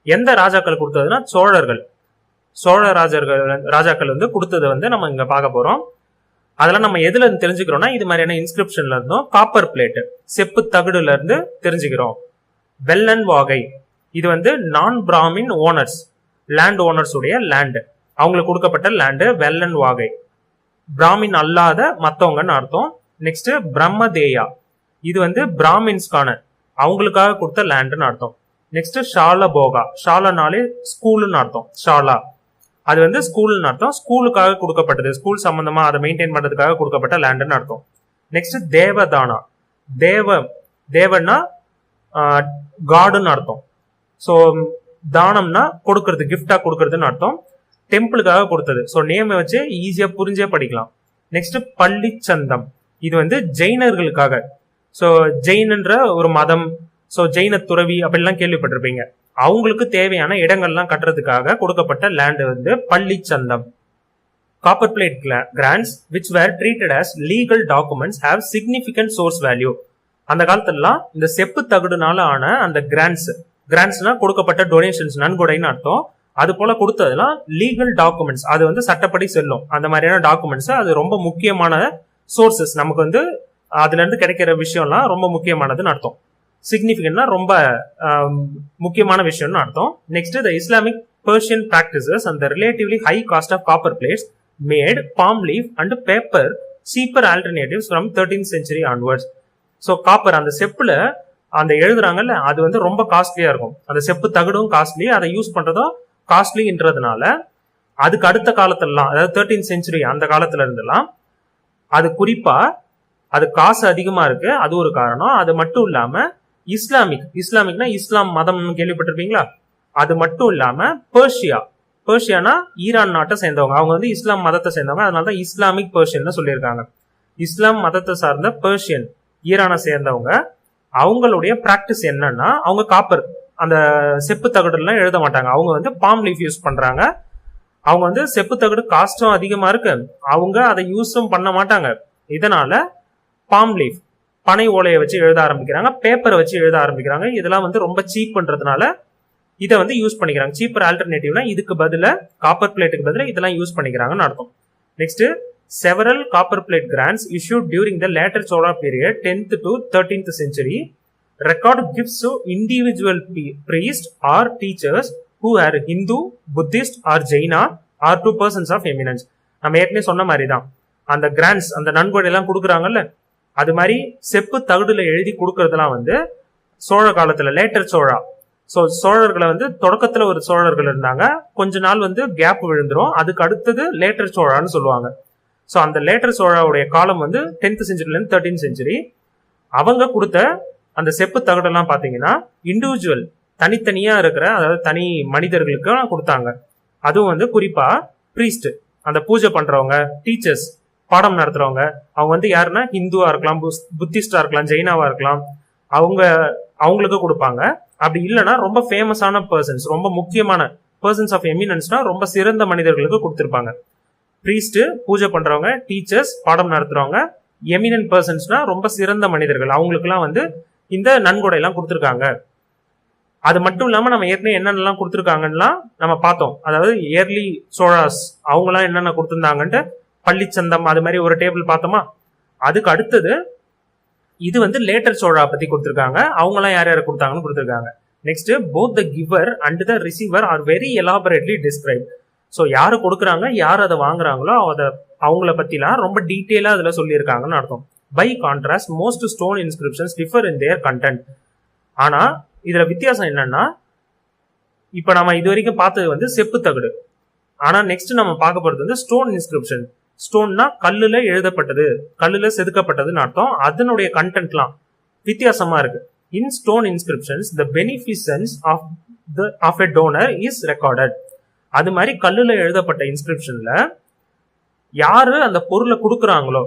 எந்த ராஜாக்கள் கொடுத்ததுன்னா சோழர்கள், சோழ ராஜாக்கள் வந்து கொடுத்தது வந்து நம்ம இங்க பார்க்க போறோம். அதெல்லாம் நம்ம எதுல இருந்து தெரிஞ்சுக்கிறோம்னா, இது மாதிரியான இன்ஸ்கிரிப்ஷன்ல இருந்தும், காப்பர் பிளேட், செப்பு தகடுல இருந்து தெரிஞ்சுக்கிறோம். வெள்ளன் வாகை, இது வந்து நான் பிராமின் ஓனர்ஸ், லேண்ட் ஓனர்ஸ் உடைய லேண்ட், அவங்களுக்கு கொடுக்கப்பட்ட லேண்டு வெள்ளன் வாகை. பிராமின் அல்லாத மத்தவங்கன்னு அர்த்தம். நெக்ஸ்ட் பிரம்மதேயா, இது வந்து பிராமின்ஸ்கான, அவங்களுக்காக கொடுத்த லேண்டுன்னு அர்த்தம். நெக்ஸ்ட் ஷாலபோகா, ஷாலனாலே ஸ்கூலுன்னு அர்த்தம். ஷாலா அது வந்து ஸ்கூல்னு அர்த்தம், ஸ்கூலுக்காக கொடுக்கப்பட்டது, ஸ்கூல் சம்பந்தமா அதை மெயின்டைன் பண்றதுக்காக கொடுக்கப்பட்ட லேண்டுன்னு அர்த்தம். நெக்ஸ்ட் தேவதானா, தேவன்னா காடுன்னு அர்த்தம். ஸோ தானம்னா கொடுக்கறது, கிஃப்டா கொடுக்கறதுன்னு அர்த்தம். டெம்பிளுக்காக கொடுத்தது. ஸோ நேமை வச்சு ஈஸியா புரிஞ்சே படிக்கலாம். நெக்ஸ்ட் பள்ளிச்சந்தம், இது வந்து ஜெயினர்களுக்காக. ஸோ ஜெயின்ன்ற ஒரு மதம், ஸோ ஜெயின துறவி அப்படிலாம் கேள்விப்பட்டிருப்பீங்க. அவங்களுக்கு தேவையான இடங்கள்லாம் கட்டுறதுக்காக கொடுக்கப்பட்ட லேண்ட் வந்து பள்ளிச்சந்தம். Copper plate grants which were treated as legal documents have significant source value. அந்த காலத்துலலாம் இந்த செப்பு தகடுனால ஆன அந்த கிராண்ட்ஸ்னா கொடுக்கப்பட்ட டொனேஷன்ஸ், நன்கொடைன்னு அர்த்தம். அது போல கொடுத்ததுலாம் லீகல் டாக்குமெண்ட்ஸ், அது வந்து சட்டப்படி செல்லும். அந்த மாதிரியான டாக்குமெண்ட்ஸ் அது ரொம்ப முக்கியமான சோர்சஸ், நமக்கு வந்து அதுல இருந்து கிடைக்கிற விஷயம்லாம் ரொம்ப முக்கியமானதுன்னு அர்த்தம். சிக்னிஃபிகன்ட்னா ரொம்ப முக்கியமான விஷயம்னு அர்த்தம். Next the Islamic Persian practices and the relatively high cost of copper plates made palm leaf and paper cheaper alternatives from 13th century onwards. So copper, அந்த செப்புல அந்த எழுதுறாங்கல்ல, அது வந்து ரொம்ப காஸ்ட்லியா இருக்கும். அந்த செப்பு தகடும் காஸ்ட்லி, அதை யூஸ் பண்றதும் காஸ்ட்லின்றதுனால அதுக்கு அடுத்த காலத்துலலாம், அதாவது 13th century அந்த காலத்துல இருந்தெல்லாம் அது குறிப்பா அது காசு அதிகமா இருக்கு, அது ஒரு காரணம். அது மட்டும் இல்லாம இஸ்லாமிக்னா இஸ்லாம் மதம்னு கேள்விப்பட்டிருப்பீங்களா, அது மட்டும் இல்லாம பெர்ஷியானா ஈரான் நாட்டை சேர்ந்தவங்க, அவங்க வந்து இஸ்லாம் மதத்தை சேர்ந்தவங்க, அதனாலதான் இஸ்லாமிக் பெர்ஷியன் சொல்லியிருக்காங்க. இஸ்லாம் மதத்தை சார்ந்த பெர்ஷியன், ஈரானை சேர்ந்தவங்க, அவங்களுடைய பிராக்டிஸ் என்னன்னா அவங்க காப்பர் அந்த செப்பு தகடுலாம் எழுத மாட்டாங்க. அவங்க வந்து பாம் லீஃப் யூஸ் பண்றாங்க. அவங்க வந்து செப்பு தகடு காஸ்டும் அதிகமா இருக்கு, அவங்க அதை யூஸும் பண்ண மாட்டாங்க. இதனால பாம் லீஃப், பனை ஓலையை வச்சு எழுத ஆரம்பிக்கிறாங்க, பேப்பரை வச்சு எழுத ஆரம்பிக்கிறாங்க. இதெல்லாம் வந்து ரொம்ப சீப் பண்றதுனால இதை வந்து யூஸ் பண்ணிக்கிறாங்க. சீப்பர் ஆல்டர்னேட்டிவ்னா இதுக்கு பதில காப்பர் பிளேட்டுக்கு பதில இதெல்லாம் யூஸ் பண்ணிக்கிறாங்கன்னு அர்த்தம். Next, several copper plate grants issued during the later Chola period 10th to 13th century record gifts to individual priests or teachers who are Hindu, Buddhist or Jaina or to persons of eminence. நம்ம ஏற்கனவே சொன்ன மாதிரி தான் அந்த grants, அந்த நன்கொடை எல்லாம் கொடுக்குறாங்கல்ல, அது மாதிரி செப்பு தகடுல எழுதி கொடுக்கறதெல்லாம் வந்து சோழ காலத்துல லேட்டர் சோழா. ஸோ சோழர்களை வந்து தொடக்கத்துல ஒரு சோழர்கள் இருந்தாங்க, கொஞ்ச நாள் வந்து கேப் விழுந்துரும், அதுக்கு அடுத்தது லேட்டர் சோழான்னு சொல்லுவாங்க. ஸோ அந்த லேட்டர் சோழாவுடைய காலம் வந்து 10th centuryலேருந்து 13th century. அவங்க கொடுத்த அந்த செப்பு தகடெல்லாம் பார்த்தீங்கன்னா இண்டிவிஜுவல், தனித்தனியா இருக்கிற, அதாவது தனி மனிதர்களுக்கு கொடுத்தாங்க. அதுவும் வந்து குறிப்பா பிரீஸ்ட், அந்த பூஜை பண்றவங்க, டீச்சர்ஸ், பாடம் நடத்துறவங்க, அவங்க வந்து யாருன்னா ஹிந்துவா இருக்கலாம், புத்திஸ்டா இருக்கலாம், ஜெயினாவா இருக்கலாம், அவங்களுக்கு கொடுப்பாங்க. அப்படி இல்லைன்னா ரொம்ப ஃபேமஸான பர்சன்ஸ், ரொம்ப முக்கியமான பர்சன்ஸ் ஆஃப் எமினன்ஸ்னா ரொம்ப சிறந்த மனிதர்களுக்கு கொடுத்துருப்பாங்க. பிரீஸ்ட், பூஜை பண்றவங்க, டீச்சர்ஸ், பாடம் நடத்துறவங்க, எமினன்ட் பர்சன்ஸ்னா ரொம்ப சிறந்த மனிதர்கள், அவங்களுக்குலாம் வந்து இந்த நன்கொடை எல்லாம் கொடுத்துருக்காங்க. அது மட்டும் இல்லாம நம்ம ஏற்கனவே என்னென்னலாம் கொடுத்துருக்காங்கன்னா நம்ம பார்த்தோம். அதாவது இயர்லி சோழாஸ் அவங்கலாம் என்னென்ன கொடுத்துருந்தாங்கன்ட்டு பள்ளிச்சந்தம் அது மாதிரி ஒரு டேபிள் பார்த்தோமா. அதுக்கு அடுத்தது இது வந்து லேட்டர் சோழா பத்தி கொடுத்துருக்காங்க. அவங்கலாம் யார் யாரை கொடுத்தாங்கன்னு கொடுத்துருக்காங்க. Next, both the giver and the receiver are very elaborately describe. So யாரு கொடுக்குறாங்க, யார் அதை வாங்குறாங்களோ அவங்கள பத்திலாம் ரொம்ப டீட்டெயிலா அதுல சொல்லியிருக்காங்கன்னு அர்த்தம். By contrast, most stone inscriptions differ in their content. ஆனா இதுல வித்தியாசம் என்னன்னா, இப்ப நம்ம இது வரைக்கும் பார்த்தது வந்து செப்பு தகடு, ஆனா நெக்ஸ்ட் நம்ம பார்க்க போறது வந்து ஸ்டோன் இன்ஸ்கிரிப்ஷன். ஸ்டோன்னா கல்லுல எழுதப்பட்டது, கல்லுல செதுக்கப்பட்டதுன்னு அர்த்தம். அதனுடைய கண்டென்ட்லாம் வித்தியாசமா இருக்கு. In stone inscriptions the benefactions of a donor is recorded. அது மாதிரி கல்லுல எழுதப்பட்ட இன்ஸ்கிரிப்ஷன்ல யாரு அந்த பொருளை கொடுக்குறாங்களோ,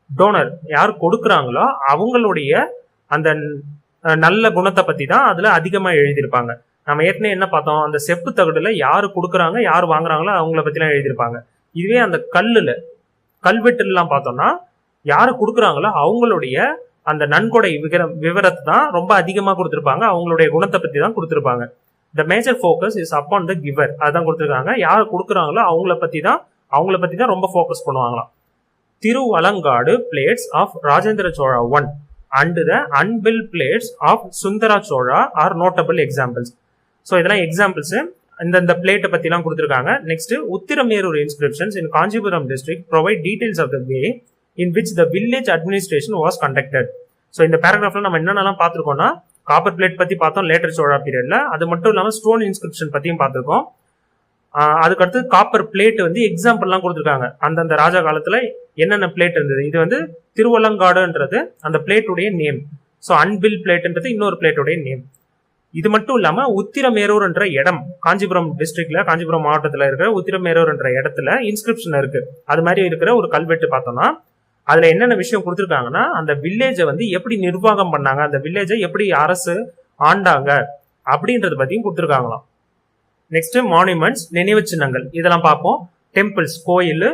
டோனர் யார் கொடுக்குறாங்களோ அவங்களுடைய அந்த நல்ல குணத்தை பத்தி தான் அதுல அதிகமா எழுதியிருப்பாங்க. நம்ம ஏற்கனவே என்ன பார்த்தோம், அந்த செப்பு தகடுல யாரு கொடுக்குறாங்க, யாரு வாங்குறாங்களோ அவங்கள பத்தி எல்லாம் எழுதியிருப்பாங்க. இதுவே அந்த கல்வெட்டுல எல்லாம் பார்த்தோம்னா யாரு கொடுக்குறாங்களோ அவங்களுடைய அந்த நன்கொடை விவரத்தை தான் ரொம்ப அதிகமா கொடுத்திருப்பாங்க, அவங்களுடைய குணத்தை பத்தி தான் கொடுத்திருப்பாங்க. The major focus is upon the giver, அதான் கொடுத்திருக்காங்க. யாரு கொடுக்குறாங்களோ அவங்கள பத்தி தான் ரொம்ப ஃபோக்கஸ் பண்ணுவாங்களாம். Thiruvalangadu plates of Rajendra Chola 1 and the unbuilt plates of Sundara Chola are notable examples. So இதெல்லாம் எக்ஸாம்பிள்ஸ். இந்த பிளேட்டை பத்தி எல்லாம் கொடுத்திருக்காங்க. Next, Uthiramerur inscriptions in Kanchipuram district provide details of the way in which the village administration was conducted. So இந்த பேராகிராஃப்ல நம்ம என்னென்னலாம் பார்த்திருக்கோம்னா, காப்பர் பிளேட் பத்தி பார்த்தோம் லேட்டர் சோழா பீரியட்ல, அது மட்டும் இல்லாம ஸ்டோன் இன்ஸ்கிரிப்ஷன் பத்தியும் பார்த்திருக்கோம். அதுக்கடுத்து காப்பர் பிளேட் வந்து எக்ஸாம்பிள்லாம் கொடுத்துருக்காங்க, அந்தந்த ராஜா காலத்துல என்னென்ன பிளேட் இருந்தது. இது வந்து திருவலங்காடுன்றது அந்த பிளேட்டுடைய நேம். ஸோ அன்பில் பிளேட்ன்றது இன்னொரு பிளேட்டுடைய நேம். இது மட்டும் இல்லாம உத்திரமேரூர் என்ற இடம், காஞ்சிபுரம் டிஸ்ட்ரிக்ட்ல, காஞ்சிபுரம் மாவட்டத்துல இருக்கிற உத்திரமேரூர் என்ற இடத்துல இன்ஸ்கிரிப்ஷன் இருக்கு. அது மாதிரி இருக்கிற ஒரு கல்வெட்டு பார்த்தோம்னா அதுல என்னென்ன விஷயம் கொடுத்துருக்காங்கன்னா, அந்த வில்லேஜை வந்து எப்படி நிர்வாகம் பண்ணாங்க, அந்த வில்லேஜை எப்படி அரசு ஆண்டாங்க அப்படின்றத பத்தியும் கொடுத்துருக்காங்களாம். நெக்ஸ்ட் மானுமெண்ட்ஸ், நினைவு சின்னங்கள், இதெல்லாம் பார்ப்போம். டெம்பிள்ஸ், கோயில்.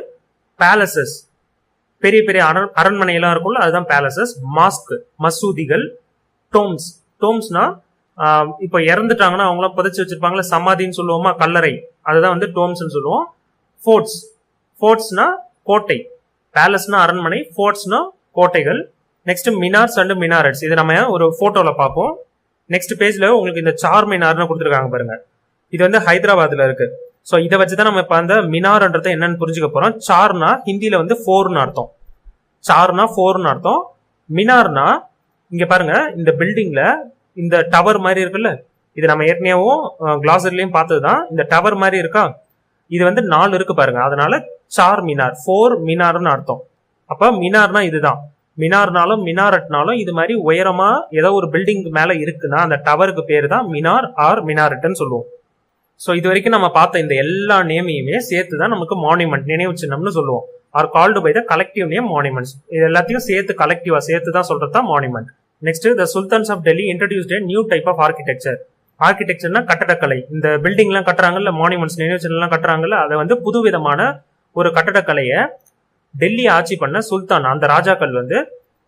பேலசஸ், பெரிய பெரிய அரண்மனை எல்லாம் இருக்கும்ல, அதுதான் பேலசஸ். மாஸ்க், மசூதிகள். டோம்ஸ், டோம்ஸ்னா இப்போ இறந்துட்டாங்கன்னா அவங்களாம் புதைச்சி வச்சிருப்பாங்களா, சமாதின்னு சொல்லுவோமா, கல்லறை, அதுதான் வந்து டோம்ஸ்ன்னு சொல்லுவோம். ஃபோர்ட்ஸ், ஃபோர்ட்ஸ்னா கோட்டை. பேலஸ்னா அரண்மனை, ஃபோர்ட்ஸ்னா கோட்டைகள். நெக்ஸ்ட் மினார்ஸ் அண்ட் மினாரட்ஸ், இது நம்ம ஒரு போட்டோல பார்ப்போம். நெக்ஸ்ட் பேஜ்ல உங்களுக்கு இந்த சார் மினார்னு கொடுத்துருக்காங்க பாருங்க. இது வந்து ஹைதராபாத்ல இருக்கு. ஸோ இதை வச்சுதான் நம்ம இப்போ அந்த மினார்ன்றதை என்னன்னு புரிஞ்சுக்க போறோம். சார்னா ஹிந்தியில வந்து ஃபோர்னு அர்த்தம். சார்னா ஃபோர்னு அர்த்தம். மினார்னா இங்க பாருங்க, இந்த பில்டிங்ல இந்த டவர் மாதிரி இருக்குல்ல, இது நம்ம ஏற்கனவும் கிளாசர்லயும் பார்த்ததுதான். இந்த டவர் மாதிரி இருக்கா, இது வந்து 4 இருக்கு பாருங்க, அதனால சார் மினார், 4 மினார்னு அர்த்தம். அப்ப மினார்னா இதுதான். மினார்னாலும் மினாரட்னாலும் இது மாதிரி உயரமா ஏதோ ஒரு பில்டிங் மேல இருக்குன்னா அந்த டவருக்கு பேரு தான் மினார் ஆர் மினாரட்னு சொல்லுவோம். ஸோ இது வரைக்கும் நம்ம பார்த்த இந்த எல்லா நேமையுமே சேர்த்து தான் நமக்கு மானுமெண்ட், நினைவு சின்னம்னு சொல்லுவோம். Are called by the collective name monuments. இது எல்லாத்தையும் சேர்த்து கலெக்டிவா சேர்த்து தான் சொல்றது தான் monument. Next, the sultans of Delhi introduced new type of architecture. ஆர்கிடெக்சர்னா கட்டடக்கலை. இந்த பில்டிங் எல்லாம் கட்டுறாங்கல்ல, மானுமெண்ட்ஸ், நினைவு சின்னம் எல்லாம் கட்டுறாங்கல்ல, அதை வந்து புதுவிதமான ஒரு கட்டடக்கலையை டெல்லி ஆட்சி பண்ண சுல்தான், அந்த ராஜாக்கள் வந்து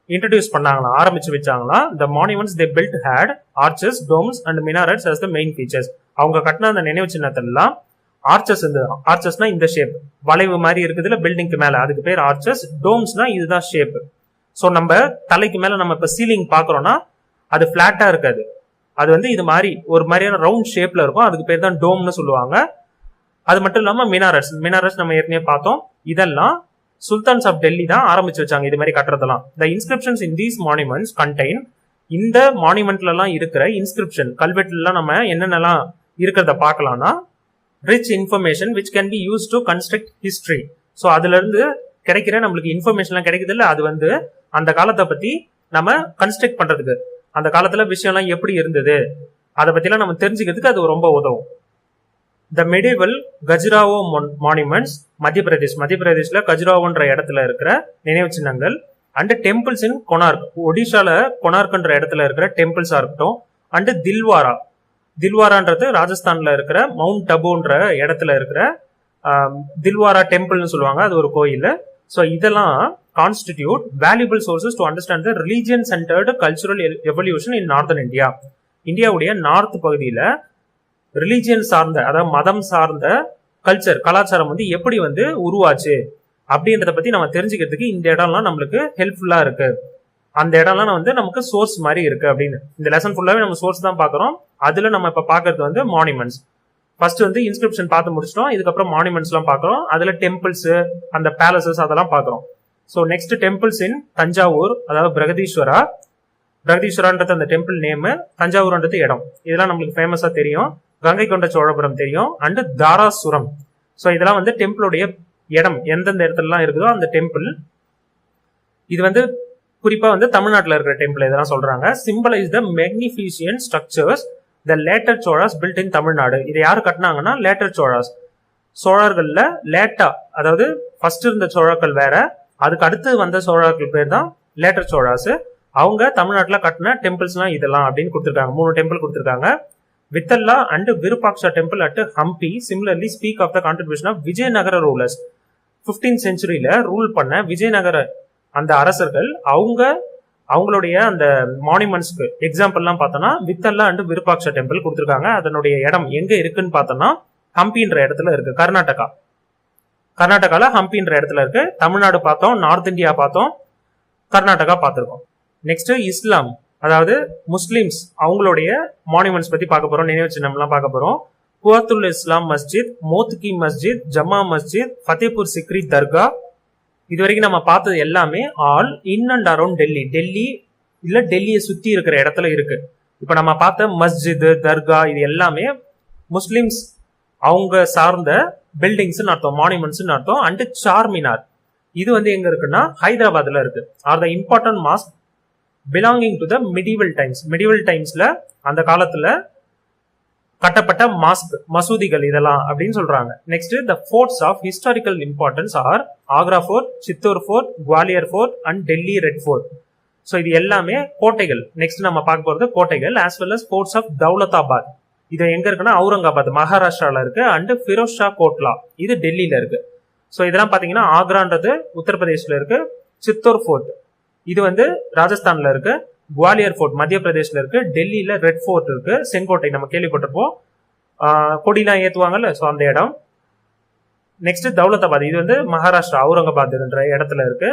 இன்ட்ரோடியூஸ் பண்ணாங்களாம், ஆரம்பிச்சு வச்சாங்களாம். The monuments they built had arches, domes and minarets as the main features. அவங்க கட்டின அந்த நினைவு சின்னத்தெல்லாம் ஆர்ச்சஸ் இருந்தது. ஆர்ச்சஸ்னா இந்த ஷேப், வளைவு மாதிரி இருக்குதுல பில்டிங்க்கு மேல, அதுக்கு பேர் ஆர்ச்சஸ். டோம்ஸ்னா இதுதான் ஷேப். ஸோ நம்ம தலைக்கு மேல நம்ம இப்ப சீலிங் பாக்குறோம்னா அது பிளாட்டா இருக்காது, அது வந்து இது மாதிரி ஒரு மாதிரியான ரவுண்ட் ஷேப்ல இருக்கும், அதுக்கு பேர் தான் டோம்னு சொல்லுவாங்க. அது மட்டும் இல்லாம மினாரஸ், மினாரஸ் நம்ம ஏற்கனவே பார்த்தோம். இதெல்லாம் சுல்தான்ஸ் ஆஃப் டெல்லி தான் ஆரம்பிச்சு வச்சாங்க இது மாதிரி கட்டுறதெல்லாம். The inscriptions in these monuments contain, இந்த மானுமெண்ட்ல எல்லாம் இருக்கிற இன்ஸ்கிரிப்ஷன், கல்வெட்டுல எல்லாம் நம்ம என்னென்னலாம் இருக்கிறத பார்க்கலாம்னா, rich information which can be use to construct history. So அதுல இருந்து கிடைக்கிற நம்மளுக்கு இன்ஃபர்மேஷன்லாம் கிடைக்குது இல்ல, அது வந்து அந்த காலத்தை பத்தி நம்ம கன்ஸ்ட்ரக்ட் பண்றதுக்கு, அந்த காலத்துல விஷயம்லாம் எப்படி இருந்தது அதை பத்திலாம் நம்ம தெரிஞ்சுக்கிறதுக்கு அது ரொம்ப உதவும். த மெடிவல் கஜுராவோ மானுமெண்ட்ஸ், மத்திய பிரதேஷ், மத்திய பிரதேஷ்ல கஜுராவோன்ற இடத்துல இருக்கிற நினைவு சின்னங்கள். அண்ட் டெம்பிள்ஸ் இன் கொனார்க், ஒடிஷால கொனார்க்ன்ற இடத்துல இருக்கிற டெம்பிள்ஸா இருக்கட்டும். அண்ட் தில்வாரா, தில்வாரான்றது ராஜஸ்தான்ல இருக்கிற மவுண்ட் டபுன்ற இடத்துல இருக்கிற தில்வாரா டெம்பிள்னு சொல்லுவாங்க, அது ஒரு கோயில். ஸோ இதெல்லாம் constitute valuable sources to understand the religion centred cultural evolution in northern India. இந்தியாவுடைய நார்த் பகுதியில ரிலீஜியன் சார்ந்த, அதாவது மதம் சார்ந்த கல்ச்சர், கலாச்சாரம் வந்து எப்படி வந்து உருவாச்சு அப்படின்றத பத்தி நம்ம தெரிஞ்சுக்கிறதுக்கு இந்த இடம்லாம் நம்மளுக்கு ஹெல்ப்ஃபுல்லா இருக்கு. அந்த இடம்லாம் வந்து நமக்கு சோர்ஸ் மாதிரி இருக்கு அப்படின்னு. இந்த லெசன் ஃபுல்லாவே நம்ம சோர்ஸ் தான் பாக்குறோம். அதுல நம்ம இப்ப பாக்குறது வந்து மானுமெண்ட்ஸ். ஃபர்ஸ்ட் வந்து இன்ஸ்கிரிப்ஷன் பார்த்து முடிச்சிட்டோம், இதுக்கப்புறம் மானுமெண்ட்ஸ் எல்லாம் பாக்குறோம். அதுல டெம்பிள்ஸ், அந்த பேலசஸ் அதெல்லாம் பாக்குறோம். ஸோ நெக்ஸ்ட் டெம்பிள்ஸ் இன் தஞ்சாவூர், அதாவது பிரகதீஸ்வரா. பிரகதீஸ்வரான்றது அந்த டெம்பிள் நேம், தஞ்சாவூர்ன்றது இடம். இதெல்லாம் நம்மளுக்கு ஃபேமஸா தெரியும். கங்கை கொண்ட சோழபுரம் தெரியும். அண்ட் தாராசுரம். ஸோ இதெல்லாம் வந்து டெம்பிளுடைய இடம், எந்தெந்த இடத்துலலாம் இருக்குதோ அந்த டெம்பிள். இது வந்து குறிப்பா வந்து தமிழ்நாட்டில் இருக்கிற டெம்பிள் இதெல்லாம் சொல்றாங்க. Symbolise the magnificent structures the later Cholas built in Tamil Nadu. இதை யாரு கட்டினாங்கன்னா லேட்டர் சோழாஸ். சோழர்கள்ல லேட்டா, அதாவது ஃபர்ஸ்ட் இருந்த சோழர்கள் வேற, அதுக்கு அடுத்து வந்த சோழர்கள் பேர் தான் லேட்டர் சோழாஸ். அவங்க தமிழ்நாட்டில் கட்டின டெம்பிள்ஸ்லாம் இதெல்லாம் அப்படின்னு கொடுத்துருக்காங்க. 3 டெம்பிள் கொடுத்துருக்காங்க. Vitthala and Virupaksha temple at Hampi similarly speak of the contribution of Vijayanagara rulers. 15th centuryல ரூல் பண்ண விஜயநகர அந்த அரசர்கள் அவங்களுடைய அந்த மானுமெண்ட்ஸ்க்கு எக்ஸாம்பிள்லாம் பார்த்தோம்னா வித்தல்லா அண்ட் விருபாக்ஷா டெம்பிள் கொடுத்துருக்காங்க. அதனுடைய இடம் எங்க இருக்குன்னு பார்த்தோம்னா ஹம்பின்ற இடத்துல இருக்கு, கர்நாடகா. கர்நாடகால ஹம்பின்ற இடத்துல இருக்கு. தமிழ்நாடு பார்த்தோம், நார்த் இந்தியா பார்த்தோம், கர்நாடகா பார்த்திருக்கோம். நெக்ஸ்ட் இஸ்லாம், அதாவது முஸ்லிம்ஸ், அவங்களுடைய மானுமெண்ட்ஸ் பத்தி பார்க்க போறோம், நினைவு சின்னம்லாம் பார்க்க போறோம். குவத்துல் இஸ்லாம் மஸ்ஜித், மோத்கி மஸ்ஜித், ஜமா மஸ்ஜித், ஃபத்தேபூர் சிக்ரி தர்கா. இது வரைக்கும் நம்ம பார்த்தது எல்லாமே all in and around Delhi, Delhi இல்ல டெல்லியை சுத்தி இருக்கிற இடத்துல இருக்கு. இப்ப நம்ம பார்த்த மஸ்ஜித், தர்கா, இது எல்லாமே முஸ்லிம்ஸ் அவங்க சார்ந்த பில்டிங்ஸ் அர்த்தம், மானுமெண்ட்ஸ் அர்த்தம். அண்ட் சார்மினார், இது வந்து எங்க இருக்குன்னா ஹைதராபாத்ல இருக்கு. Are the important mosque belonging to the medieval times. Medieval டைம்ஸ்ல அந்த காலத்துல கட்டப்பட்ட மாஸ்க் மசூதிகள் இதெல்லாம் அப்படின்னு சொல்றாங்க. Next the forts of historical importance are Agra fort, Chittor fort, Gwalior fort and Delhi red fort. So இது எல்லாமே கோட்டைகள். நெக்ஸ்ட் நம்ம பார்க்க போறது கோட்டைகள் as well as forts of Daulatabad. இது எங்க இருக்குன்னா அவுரங்காபாத் மகாராஷ்டிரால இருக்கு அண்ட் ஃபிரோஸ் ஷா கோட்லா இது டெல்லியில இருக்கு. ஸோ இதெல்லாம் பாத்தீங்கன்னா ஆக்ரான்றது உத்தரப்பிரதேஷ்ல இருக்கு, சித்தூர் ஃபோர்ட் இது வந்து ராஜஸ்தான்ல இருக்கு, குவாலியர் ஃபோர்ட் மத்திய பிரதேஷ்ல இருக்கு, டெல்லியில ரெட் ஃபோர்ட் இருக்கு, செங்கோட்டை நம்ம கேள்விப்பட்டிருப்போம், கொடிலாம் ஏத்துவாங்கல்ல ஸோ அந்த இடம். நெக்ஸ்ட் தௌலதாபாத் இது வந்து மகாராஷ்டிரா அவுரங்காபாத் என்ற இடத்துல இருக்கு.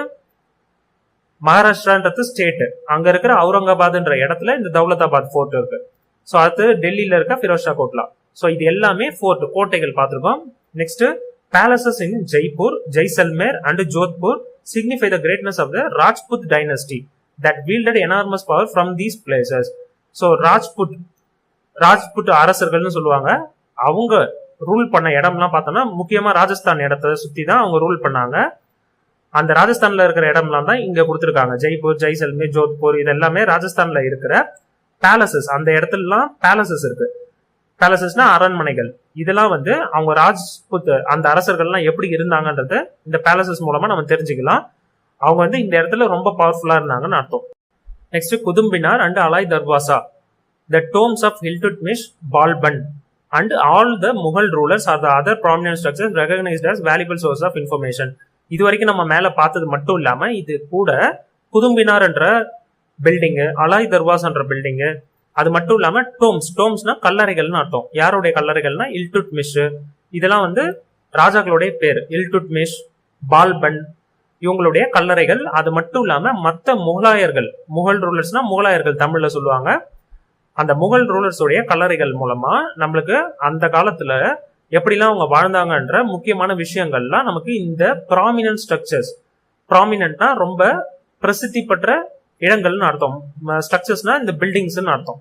மகாராஷ்டிரான்றது ஸ்டேட், அங்க இருக்கிற அவுரங்காபாத்ன்ற இடத்துல இந்த தௌலதாபாத் ஃபோர்ட் இருக்கு. ஸோ அடுத்து டெல்லியில இருக்க ஃபிரோஸ் ஷா கோட்லா. ஸோ இது எல்லாமே ஃபோர்ட் கோட்டைகள் பார்த்திருக்கோம். Next palaces in Jaipur, Jaisalmer and Jodhpur signify the greatness of the Rajput dynasty that wielded enormous power from these places. So Rajput அரசர்கள்னு சொல்லுவாங்க. அவங்க ரூல் பண்ண இடம்லாம் பார்த்தோம்னா முக்கியமா ராஜஸ்தான் இடத்தை சுத்தி தான் அவங்க ரூல் பண்ணாங்க. அந்த ராஜஸ்தான்ல இருக்கிற இடம்லாம் தான் இங்க கொடுத்துருக்காங்க. ஜெய்ப்பூர், ஜெய்சல்மேர், ஜோத்பூர் இது எல்லாமே ராஜஸ்தான்ல இருக்கிற பேலசஸ். அந்த இடத்துலலாம் பேலசஸ் இருக்கு. பேலசஸ்னா அரண்மனைகள். இதெல்லாம் வந்து அவங்க ராஜ்புத் அந்த அரசர்கள்லாம் எப்படி இருந்தாங்கன்றத இந்த பேலசஸ் மூலமா நம்ம தெரிஞ்சுக்கலாம். அவங்க வந்து இந்த இடத்துல ரொம்ப பவர்ஃபுல்லா இருந்தாங்கன்னு அர்த்தம். Next Qutub Minar and Alai Darwaza, the domes of Iltutmish, Balban and all the Mughal rulers are the other prominent structures recognised as valuable source of information. இது வரைக்கும் நம்ம மேல பார்த்தது மட்டும் இல்லாம இது கூட குதும்பினார் என்ற பில்டிங்கு, அலாய் தர்வாஸ் என்ற பில்டிங்கு, அது மட்டும் இல்லாம டோம்ஸ்னா கல்லறைகள்னு அர்த்தம். யாருடைய கல்லறைகள்னா இல்துட்மிஷ், இதெல்லாம் வந்து ராஜாக்களுடைய பேர். இல்துட்மிஷ், பால்பன் இவங்களுடைய கல்லறைகள். அது மட்டும் இல்லாம மற்ற முகலாயர்கள், முகல் ரூலர்ஸ்னா முகலாயர்கள் தமிழ்ல சொல்லுவாங்க, அந்த முகல் ரூலர்ஸோடைய கல்லறைகள் மூலமா நம்மளுக்கு அந்த காலத்துல எப்படிலாம் அவங்க வாழ்ந்தாங்கன்ற முக்கியமான விஷயங்கள்லாம் நமக்கு இந்த ப்ராமினன்ட் ஸ்ட்ரக்சர்ஸ், ப்ராமினன்ட்னா ரொம்ப பிரசித்தி பெற்ற இடங்கள்னு அர்த்தம், ஸ்ட்ரக்சர்ஸ்னா இந்த பில்டிங்ஸ்னு அர்த்தம்.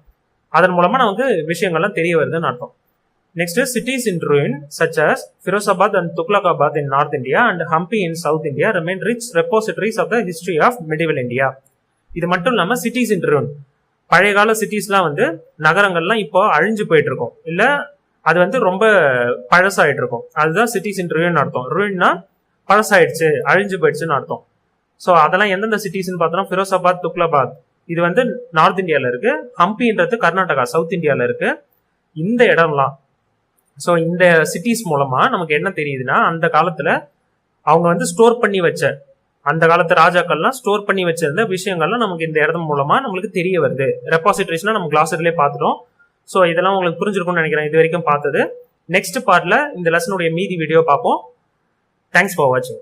அதன் மூலமா நமக்கு விஷயங்கள்லாம் தெரிய வருதுன்னு அர்த்தம். Next cities in ruin such as Firozabad and Tughlaqabad in North India and Hampi in South India remain rich repositories of the history of medieval India. இது மட்டும் இல்லாம சிட்டிஸ் இன் ruin, பழைய கால சிட்டிஸ்லாம் வந்து நகரங்கள்லாம் இப்போ அழிஞ்சு போயிட்டு இருக்கும், இல்ல அது வந்து ரொம்ப பழசாயிட்டு இருக்கும். அதுதான் சிட்டிஸ் இன் ruin அர்த்தம். ruinனா பழசாயிடுச்சு, அழிஞ்சு போயிடுச்சுன்னு அர்த்தம். ஸோ அதெல்லாம் எந்தெந்த சிட்டிஸ்ன்னு பார்த்தோம்னா ஃபிரோசாபாத், துக்லபாத் இது வந்து நார்த் இந்தியால இருக்கு, ஹம்பின்றது கர்நாடகா சவுத் இந்தியால இருக்கு. இந்த இடம்லாம் ஸோ இந்த சிட்டிஸ் மூலமா நமக்கு என்ன தெரியுதுன்னா அந்த காலத்துல அவங்க வந்து ஸ்டோர் பண்ணி வச்ச, அந்த காலத்து ராஜாக்கள்லாம் ஸ்டோர் பண்ணி வச்சிருந்த விஷயங்கள்லாம் நமக்கு இந்த இடம் மூலமா நம்மளுக்கு தெரிய வருது. ரெபாசிட்டரிஸ்னா நம்ம கிளாஸரிலே பார்த்துட்டோம். ஸோ இதெல்லாம் உங்களுக்கு புரிஞ்சிருக்கும்னு நினைக்கிறேன் இது வரைக்கும் பார்த்தது. நெக்ஸ்ட் பார்ட்ல இந்த லெசனுடைய மீதி வீடியோ பார்ப்போம். தேங்க்ஸ் ஃபார் வாட்சிங்.